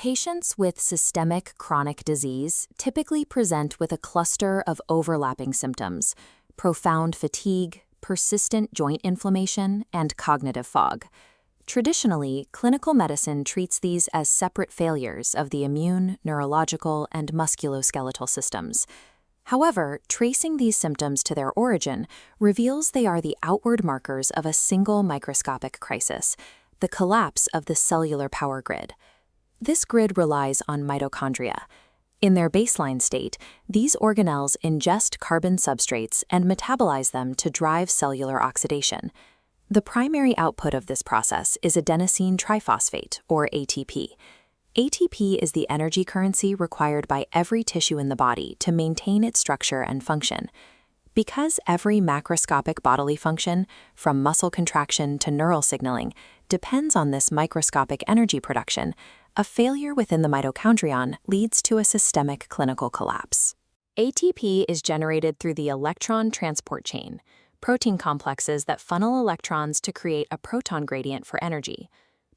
Patients with systemic chronic disease typically present with a cluster of overlapping symptoms: profound fatigue, persistent joint inflammation, and cognitive fog. Traditionally, clinical medicine treats these as separate failures of the immune, neurological, and musculoskeletal systems. However, tracing these symptoms to their origin reveals they are the outward markers of a single microscopic crisis: the collapse of the cellular power grid. This grid relies on mitochondria. In their baseline state, these organelles ingest carbon substrates and metabolize them to drive cellular oxidation. The primary output of this process is adenosine triphosphate, or ATP. ATP is the energy currency required by every tissue in the body to maintain its structure and function. Because every macroscopic bodily function, from muscle contraction to neural signaling, depends on this microscopic energy production, a failure within the mitochondrion leads to a systemic clinical collapse. ATP is generated through the electron transport chain, protein complexes that funnel electrons to create a proton gradient for energy.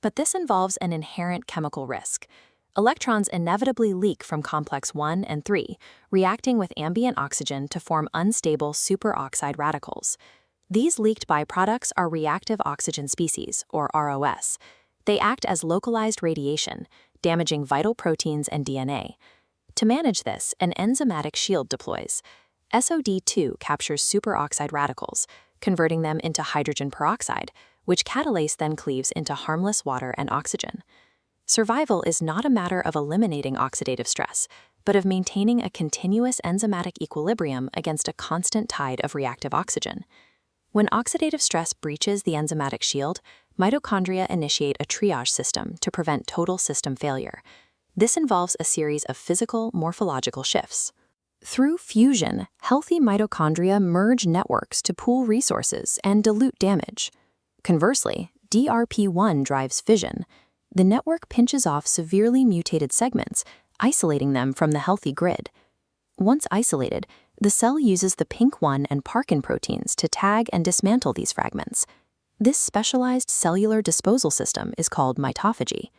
But this involves an inherent chemical risk. Electrons inevitably leak from complex 1 and 3, reacting with ambient oxygen to form unstable superoxide radicals. These leaked byproducts are reactive oxygen species, or ROS. They act as localized radiation, damaging vital proteins and DNA. To manage this, an enzymatic shield deploys. SOD2 captures superoxide radicals, converting them into hydrogen peroxide, which catalase then cleaves into harmless water and oxygen. Survival is not a matter of eliminating oxidative stress, but of maintaining a continuous enzymatic equilibrium against a constant tide of reactive oxygen. When oxidative stress breaches the enzymatic shield, mitochondria initiate a triage system to prevent total system failure. This involves a series of physical, morphological shifts. Through fusion, healthy mitochondria merge networks to pool resources and dilute damage. Conversely, DRP1 drives fission. The network pinches off severely mutated segments, isolating them from the healthy grid. Once isolated, the cell uses the PINK1 and Parkin proteins to tag and dismantle these fragments. This specialized cellular disposal system is called mitophagy.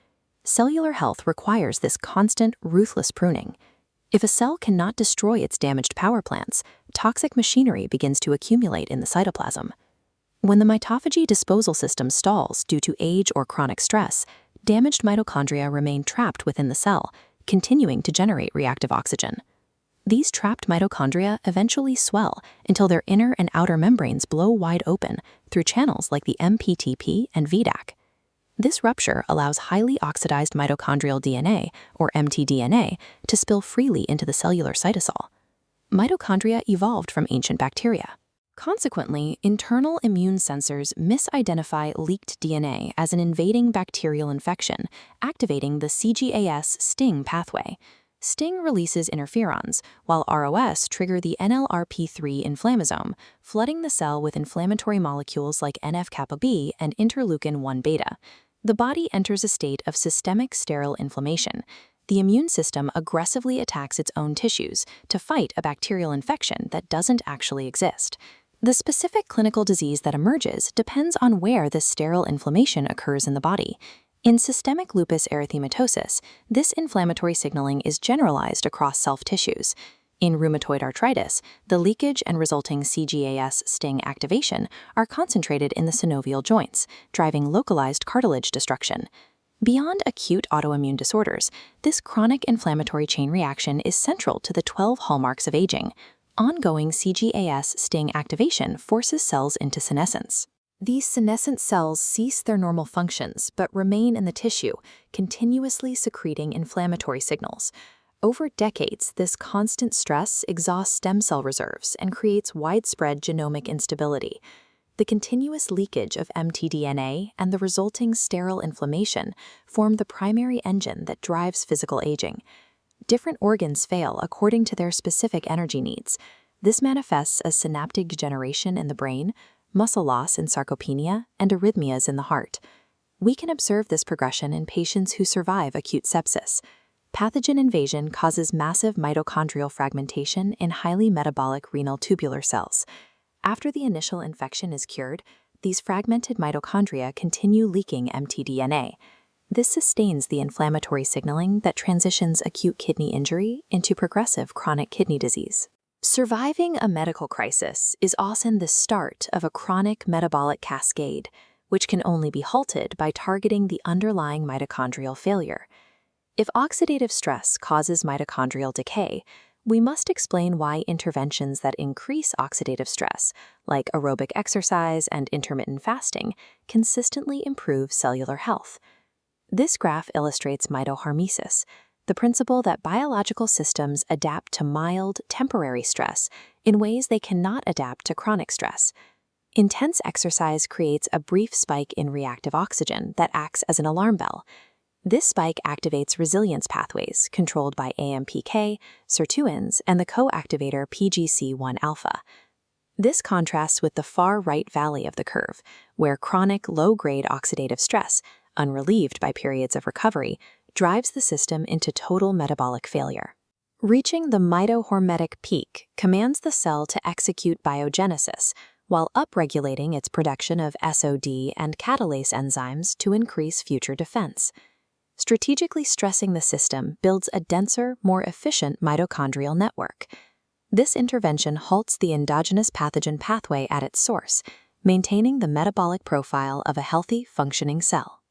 Cellular health requires this constant, ruthless pruning. If a cell cannot destroy its damaged power plants, toxic machinery begins to accumulate in the cytoplasm. When the mitophagy disposal system stalls due to age or chronic stress, damaged mitochondria remain trapped within the cell, continuing to generate reactive oxygen. These trapped mitochondria eventually swell until their inner and outer membranes blow wide open through channels like the MPTP and VDAC. This rupture allows highly oxidized mitochondrial DNA, or mtDNA, to spill freely into the cellular cytosol. Mitochondria evolved from ancient bacteria. Consequently, internal immune sensors misidentify leaked DNA as an invading bacterial infection, activating the CGAS STING pathway. STING releases interferons, while ROS trigger the NLRP3 inflammasome, flooding the cell with inflammatory molecules like NF-kappa B and interleukin-1 beta. The body enters a state of systemic sterile inflammation. The immune system aggressively attacks its own tissues to fight a bacterial infection that doesn't actually exist. The specific clinical disease that emerges depends on where this sterile inflammation occurs in the body. In systemic lupus erythematosus, this inflammatory signaling is generalized across self-tissues. In rheumatoid arthritis, the leakage and resulting CGAS STING activation are concentrated in the synovial joints, driving localized cartilage destruction. Beyond acute autoimmune disorders, this chronic inflammatory chain reaction is central to the 12 hallmarks of aging. Ongoing CGAS STING activation forces cells into senescence. These senescent cells cease their normal functions but remain in the tissue, continuously secreting inflammatory signals. Over decades, this constant stress exhausts stem cell reserves and creates widespread genomic instability. The continuous leakage of mtDNA and the resulting sterile inflammation form the primary engine that drives physical aging. Different organs fail according to their specific energy needs. This manifests as synaptic degeneration in the brain, muscle loss in sarcopenia, and arrhythmias in the heart. We can observe this progression in patients who survive acute sepsis. Pathogen invasion causes massive mitochondrial fragmentation in highly metabolic renal tubular cells. After the initial infection is cured, these fragmented mitochondria continue leaking mtDNA. This sustains the inflammatory signaling that transitions acute kidney injury into progressive chronic kidney disease. Surviving a medical crisis is often the start of a chronic metabolic cascade, which can only be halted by targeting the underlying mitochondrial failure. If oxidative stress causes mitochondrial decay, we must explain why interventions that increase oxidative stress, like aerobic exercise and intermittent fasting, consistently improve cellular health. This graph illustrates mitohormesis, the principle that biological systems adapt to mild, temporary stress in ways they cannot adapt to chronic stress. Intense exercise creates a brief spike in reactive oxygen that acts as an alarm bell. This spike activates resilience pathways controlled by AMPK, sirtuins, and the co-activator PGC1-alpha. This contrasts with the far right valley of the curve, where chronic low-grade oxidative stress, unrelieved by periods of recovery, drives the system into total metabolic failure. Reaching the mitohormetic peak commands the cell to execute biogenesis, while upregulating its production of SOD and catalase enzymes to increase future defense. Strategically stressing the system builds a denser, more efficient mitochondrial network. This intervention halts the endogenous pathogen pathway at its source, maintaining the metabolic profile of a healthy, functioning cell.